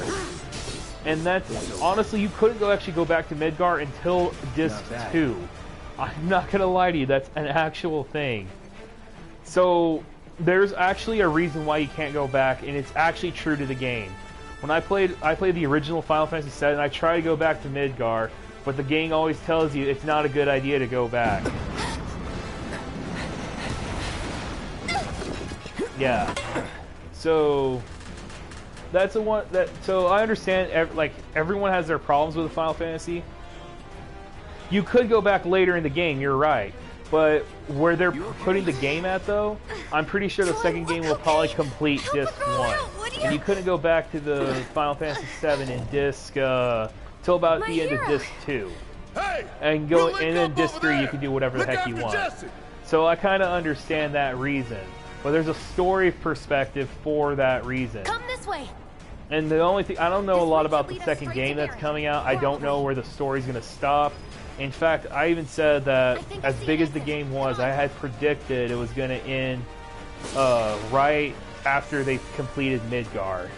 And that's, honestly, you couldn't actually go back to Midgar until Disc 2. I'm not gonna lie to you, that's an actual thing. So, there's actually a reason why you can't go back, and it's actually true to the game. When I played the original Final Fantasy VII, and I tried to go back to Midgar, but the game always tells you it's not a good idea to go back. Yeah. So that's the one that. So I understand. Like, everyone has their problems with Final Fantasy. You could go back later in the game. You're right. But where they're putting the game at, though, I'm pretty sure the second game will probably complete Disc 1. And you couldn't go back to the Final Fantasy VII in Disc till about the end of Disc 2. and go, and then disc 3 you can do whatever the heck you want. So I kind of understand that reason, but there's a story perspective for that reason. Come this way. And the only thing, I don't know a lot about the second game that's coming out. I don't know where the story's going to stop. In fact, I even said that as big as the game was, I had predicted it was going to end right after they completed Midgar.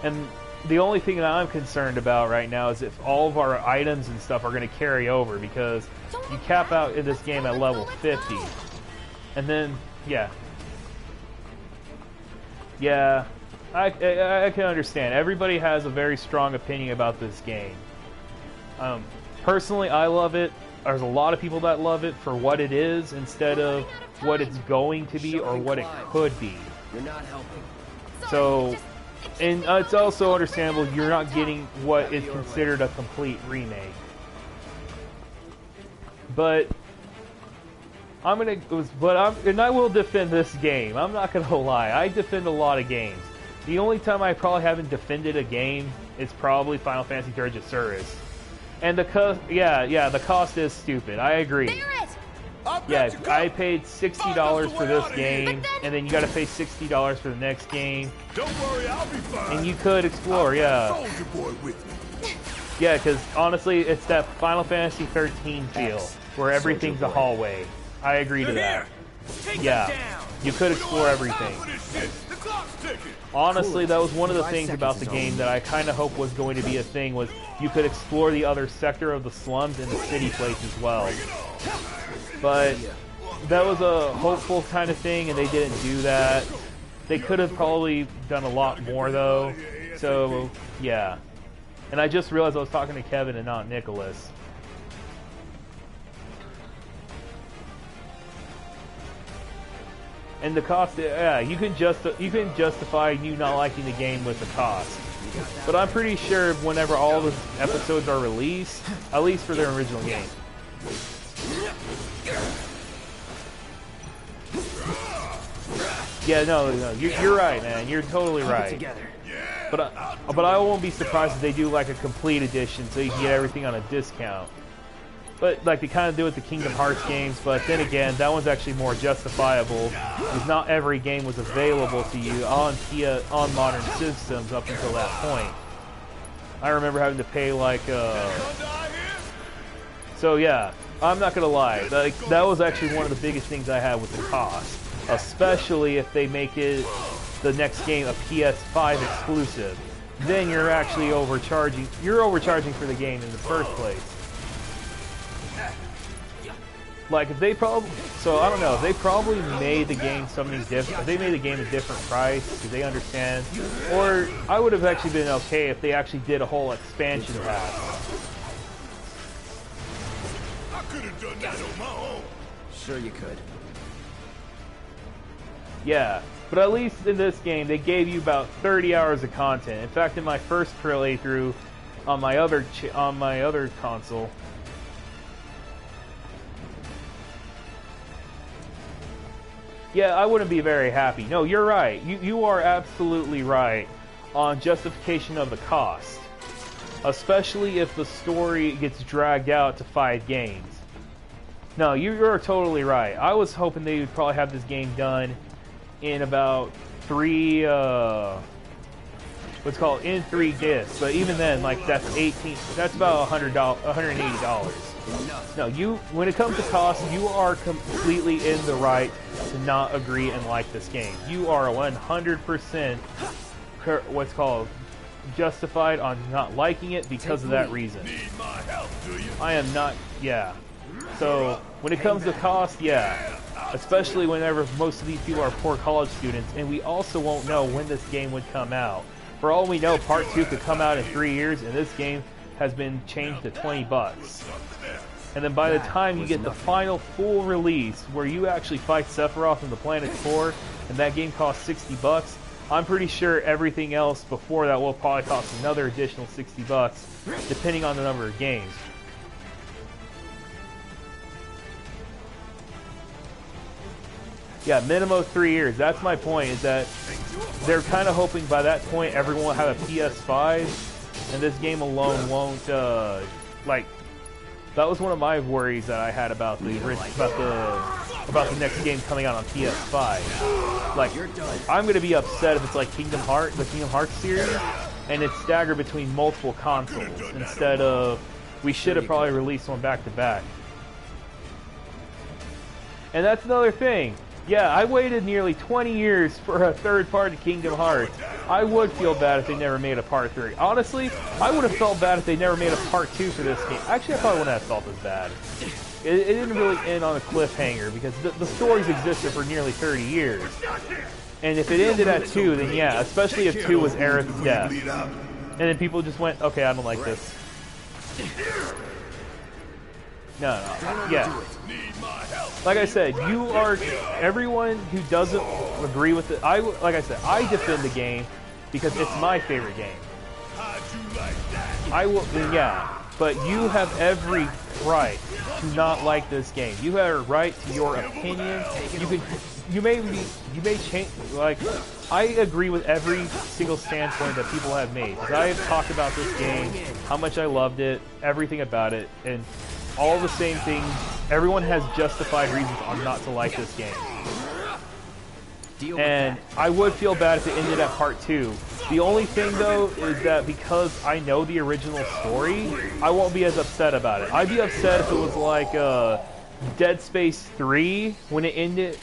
And the only thing that I'm concerned about right now is if all of our items and stuff are going to carry over, because you cap out in this game at level 50. And then, yeah. Yeah, I can understand. Everybody has a very strong opinion about this game. Personally, I love it. There's a lot of people that love it for what it is instead of what it's going to be or what it could be. You're not helping. So, and it's also understandable you're not getting what is considered a complete remake. But and I will defend this game. I'm not gonna lie. I defend a lot of games. The only time I probably haven't defended a game is probably Final Fantasy Regisaurus. And the cost is stupid. I agree. Yeah, I paid $60 for this game, and then you got to pay $60 for the next game. Don't worry, I'll be fine. And you could explore, yeah. Soldier Boy with me. Yeah, because honestly, it's that Final Fantasy 13 feel, where everything's a hallway. I agree to that. Yeah, you could explore everything. Honestly, that was one of the things about the game that I kind of hope was going to be a thing, was you could explore the other sector of the slums and the city place as well. But that was a hopeful kind of thing, and they didn't do that. They could have probably done a lot more, though. So, yeah. And I just realized I was talking to Kevin and not Nicholas. And the cost, yeah, you can justify you not liking the game with the cost. But I'm pretty sure whenever all the episodes are released, at least for their original game. Yeah, no, you're right, man. You're totally right. But I won't be surprised if they do like a complete edition, so you can get everything on a discount. But like they kind of do with the Kingdom Hearts games, but then again, that one's actually more justifiable because not every game was available to you on modern systems up until that point. I remember having to pay like so yeah, I'm not gonna lie, like that was actually one of the biggest things I had with the cost, especially if they make it the next game a PS5 exclusive. Then you're actually overcharging. You're overcharging for the game in the first place. Like if they probably, so I don't know, if they probably made the game something different, if they made the game a different price, because they understand, or I would have actually been okay if they actually did a whole expansion pass. I could have done that on my own. Sure you could. Yeah, but at least in this game, they gave you about 30 hours of content. In fact, in my first playthrough on my other console, yeah, I wouldn't be very happy. No, you're right. You are absolutely right on justification of the cost. Especially if the story gets dragged out to 5 games. No, you're totally right. I was hoping they would probably have this game done in about 3, what's called, in 3 discs. But even then, like, that's about $180. No, when it comes to cost, you are completely in the right to not agree and like this game. You are 100% what's called justified on not liking it because of that reason. I am not, yeah. So when it comes to cost, yeah, especially whenever most of these people are poor college students, and we also won't know when this game would come out. For all we know, Part 2 could come out in 3 years, and this game has been changed to $20. And then by the time you get the final full release, where you actually fight Sephiroth in the planet's core, and that game costs $60, I'm pretty sure everything else before that will probably cost another additional $60, depending on the number of games. Yeah, minimum 3 years. That's my point, is that they're kind of hoping by that point everyone will have a PS5, and this game alone won't like, that was one of my worries that I had about the next game coming out on PS5. Like, I'm gonna be upset if it's like the Kingdom Hearts series, and it's staggered between multiple consoles instead of we should have probably released one back to back. And that's another thing. Yeah, I waited nearly 20 years for a third-party Kingdom Hearts. I would feel bad if they never made a Part 3. Honestly, I would have felt bad if they never made a Part 2 for this game. Actually, I probably wouldn't have felt as bad. It didn't really end on a cliffhanger, because the stories existed for nearly 30 years. And if it ended at 2, then yeah, especially if 2 was Aerith's death. And then people just went, okay, I don't like this. No, yeah. Like I said, everyone who doesn't agree with it, like I said, I defend the game because it's my favorite game. I will, yeah, but you have every right to not like this game. You have a right to your opinion. You may change, like, I agree with every single standpoint that people have made. Because I have talked about this game, how much I loved it, everything about it, and all the same things. Everyone has justified reasons on not to like this game. And I would feel bad if it ended at Part 2. The only thing, though, is that because I know the original story, I won't be as upset about it. I'd be upset if it was like Dead Space 3 when it ended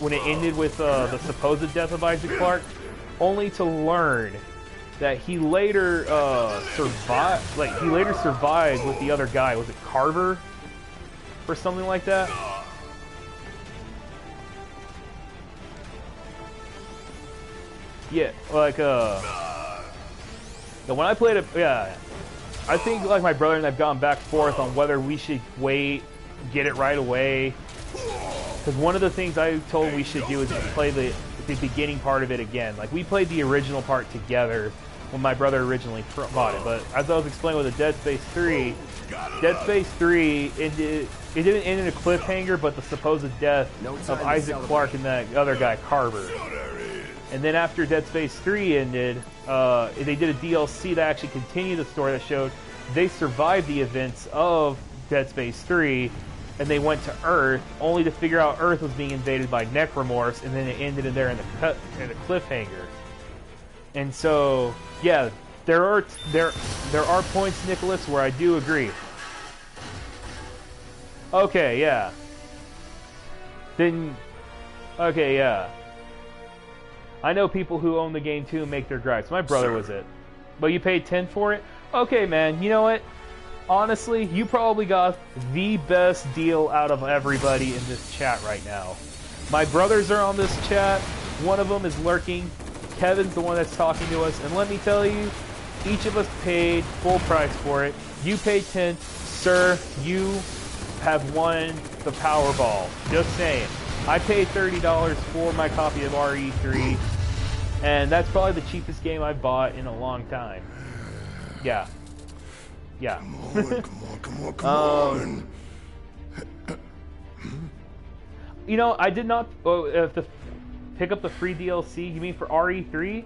with the supposed death of Isaac Clarke, only to learn that he later survived. Like, he later survived with the other guy. Was it Carver? Or something like that. Yeah, like when I played it, yeah, I think like my brother and I've gone back and forth on whether we should wait, get it right away. Because one of the things I told we should do is play the beginning part of it again. Like, we played the original part together when my brother originally bought it. But as I was explaining with the Dead Space 3, Dead Space 3 it didn't end in a cliffhanger, but the supposed death of Isaac Clarke and that other guy, Carver. And then after Dead Space 3 ended, they did a DLC that actually continued the story that showed they survived the events of Dead Space 3, and they went to Earth, only to figure out Earth was being invaded by Necromorphs, and then it ended in there in the cliffhanger. And so, yeah, there are points, Nicholas, where I do agree. Okay, yeah. Then, okay, yeah. I know people who own the game too and make their gripes. My brother was it. But you paid 10 for it? Okay, man, you know what? Honestly, you probably got the best deal out of everybody in this chat right now. My brothers are on this chat. One of them is lurking. Kevin's the one that's talking to us. And let me tell you, each of us paid full price for it. You paid 10. Sir, you have won the Powerball. Just saying. I paid $30 for my copy of RE3. And that's probably the cheapest game I've bought in a long time. Yeah. Yeah. Come on. You know, I did not pick up the free DLC. You mean for RE3?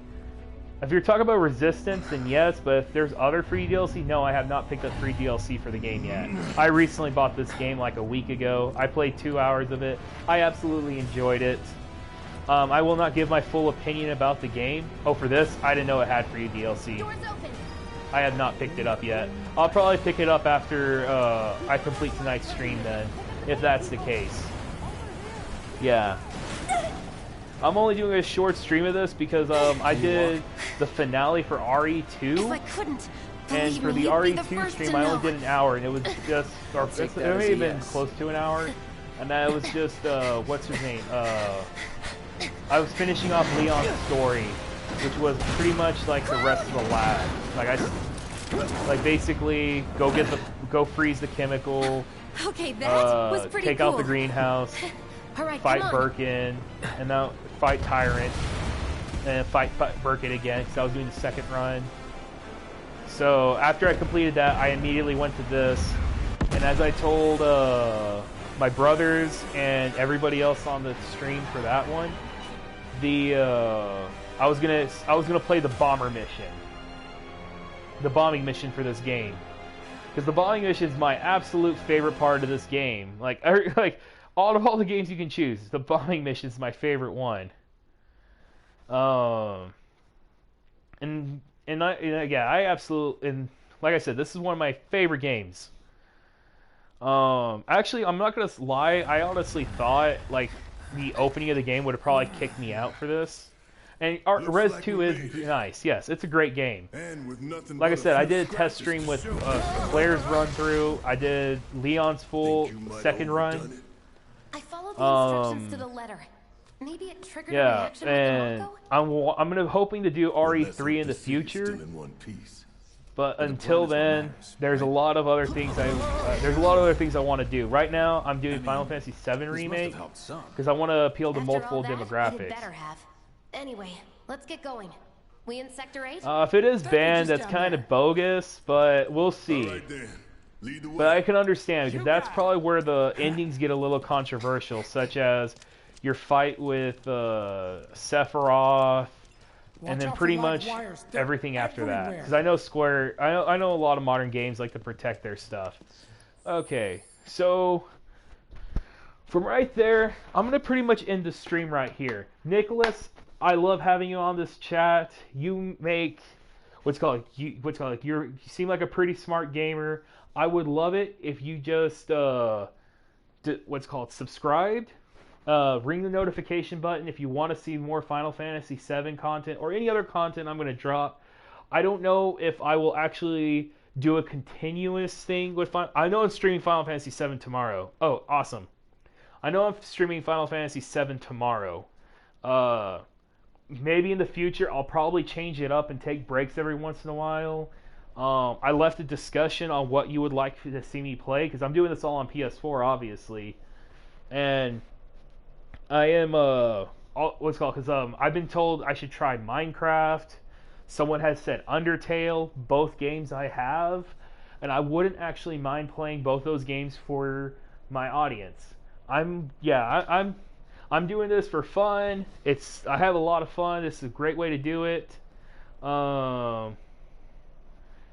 If you're talking about Resistance, then yes, but if there's other free DLC, no, I have not picked up free DLC for the game yet. I recently bought this game like a week ago. I played 2 hours of it. I absolutely enjoyed it. I will not give my full opinion about the game. Oh, for this, I didn't know it had free DLC. Doors open. I have not picked it up yet. I'll probably pick it up after I complete tonight's stream then, if that's the case. Yeah. I'm only doing a short stream of this because I did the finale for RE2. If I couldn't, And for the RE2 stream, I only did an hour, and it was just, or it may have been close to an hour, and that was just, what's his name? I was finishing off Leon's story, which was pretty much like the rest of the lab. Like basically go freeze the chemical. Okay, that was pretty take cool. out the greenhouse, All right, fight come on. Birkin, and now fight Tyrant, and fight Birkin again because I was doing the second run. So after I completed that, I immediately went to this, and as I told my brothers and everybody else on the stream for that one, I was gonna play the bombing mission for this game, because the bombing mission is my absolute favorite part of this game. Like out of all the games you can choose, the bombing mission is my favorite one. I absolutely, and like I said, this is one of my favorite games. Actually, I'm not gonna lie. I honestly thought like the opening of the game would have probably kicked me out for this. And Res 2 is nice. Yes, it's a great game. Like I said, I did a test stream with Claire's run through. I did Leon's full second run. I followed the instructions to the letter. Maybe it triggered a reaction and with Mako? I'm hoping to do RE3 in the future. But until then, there's a lot of other things I want to do. Right now, I'm doing Final Fantasy 7 Remake because I want to appeal to multiple demographics. Better have. Anyway, let's get going. We in Sector 8? If it is banned, that's kind of bogus, but we'll see. But I can understand because that's probably where the endings get a little controversial, such as your fight with Sephiroth, and then pretty much everything after that. Because I know Square, I know a lot of modern games like to protect their stuff. Okay, so from right there, I'm gonna pretty much end the stream right here. Nicholas, I love having you on this chat. You make you seem like a pretty smart gamer. I would love it if you just subscribed. Ring the notification button if you want to see more Final Fantasy 7 content or any other content I'm going to drop. I don't know if I will actually do a continuous thing with I know I'm streaming Final Fantasy 7 tomorrow. Oh, awesome. I know I'm streaming Final Fantasy 7 tomorrow. Maybe in the future I'll probably change it up and take breaks every once in a while. I left a discussion on what you would like to see me play because I'm doing this all on PS4, obviously. And I am because I've been told I should try Minecraft. Someone has said Undertale. Both games I have, and I wouldn't actually mind playing both those games for my audience. I'm doing this for fun. I have a lot of fun. This is a great way to do it.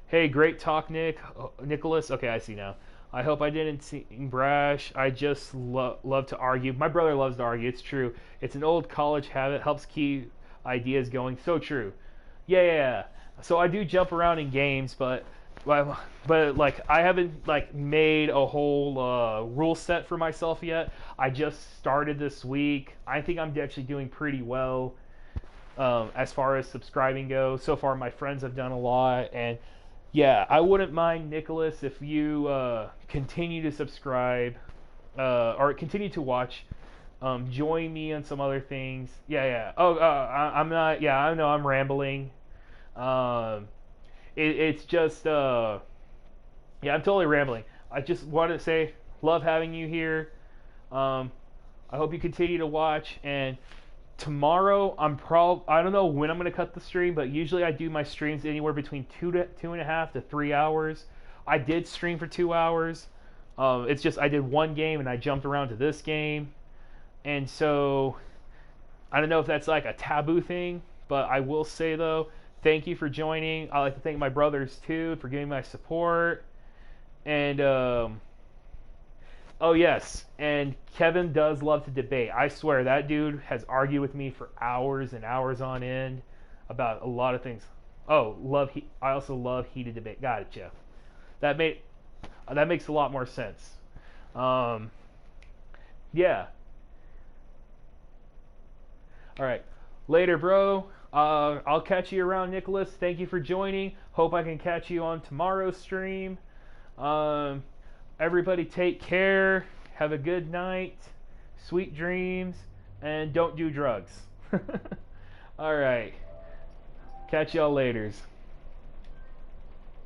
Hey, great talk, Nicholas. Okay, I see now. I hope I didn't seem brash. I just love to argue. My brother loves to argue. It's true. It's an old college habit. Helps keep ideas going. So true. Yeah. So I do jump around in games, but like I haven't like made a whole rule set for myself yet. I just started this week. I think I'm actually doing pretty well as far as subscribing goes. So far, my friends have done a lot, and yeah, I wouldn't mind, Nicholas, if you continue to subscribe or continue to watch. Join me on some other things. Yeah. I'm not. Yeah, I know I'm rambling. It's just. Yeah, I'm totally rambling. I just wanted to say, love having you here. I hope you continue to watch. And tomorrow, I don't know when I'm going to cut the stream, but usually I do my streams anywhere between 2.5 to 3 hours. I did stream for 2 hours. It's just I did one game and I jumped around to this game. And so, I don't know if that's like a taboo thing, but I will say though, thank you for joining. I'd like to thank my brothers too for giving my support. And, oh yes, and Kevin does love to debate. I swear, that dude has argued with me for hours and hours on end about a lot of things. Oh, I also love heated debate. Got it, Jeff. That makes a lot more sense. Yeah. All right. Later, bro. I'll catch you around, Nicholas. Thank you for joining. Hope I can catch you on tomorrow's stream. Everybody take care. Have a good night. Sweet dreams. And don't do drugs. All right. Catch y'all laters.